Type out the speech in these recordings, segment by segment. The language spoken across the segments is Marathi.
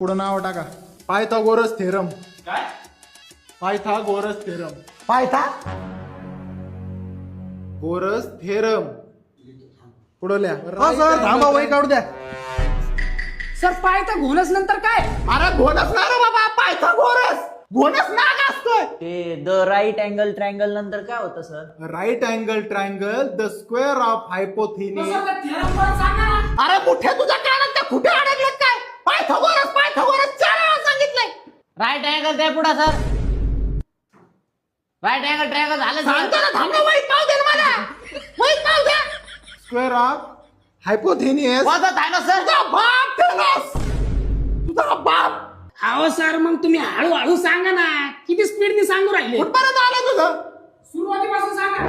पुढं नाव टाका. Pythagoras theorem. काय? Pythagoras theorem. Pythagoras theorem. पुढं लिहा. हो सर थांबा वही काढू द्या. सर पायथा घोणस नंतर काय? अरे घोणस ना रे बाबा, पायथागोरस. घोणस नाग असतोय. ते द राईट अँगल ट्रायंगल नंतर काय होतं sir? Right angle triangle the square of hypotenuse. Sir theorem पण सांगा ना. अरे मोठ्या तुझ्या कानात त्या कुठे अडकलेत काय? पायथागोरस पायथागोरस 4 वेळा सांगितलंय. राईट अँगल द्या पुढे सर. राईट अँगल ट्रायंगल झालं सांगतो ना, थांब ना, वहीत पाव दे ना मला. वहीत पाव दे. Square of हायपोथिनिस. वाजत आहे ना सर. तुझा बाप टेलस. तुझा बाप. अहो सर मग तुम्ही हळूहळू सांगा ना. किती स्पीडने सांगू राहिले? कुठपर्यंत आलं तुझं? सुरुवातीपासून सांगा.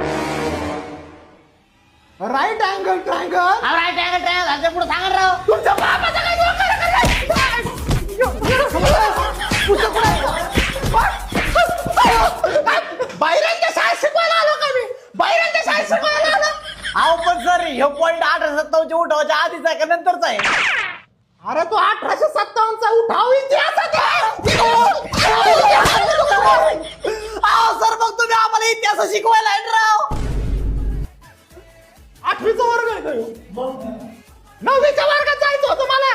Right angle triangle. Right angle triangle झालं पुढे सांगा राव. तुमच्या बापाचं काय डोकं बाहेरांच्या शाळेत शिकवायला आलो का मी? बाहेरांच्या शाळेत शिकवायला आलो. अहो पण सर हे पॉईंट 1857 उठवायच्या आधीच आहे का नंतरच आहे? अरे तो 1857 चा उठाव इतिहासात आहे. अहो सर मग तुम्ही आम्हाला इतिहास शिकवायला आहे राव. 8वीचा वर्ग आहे का ह्यो? 9वीच्या वर्गात जायचं होतं मला.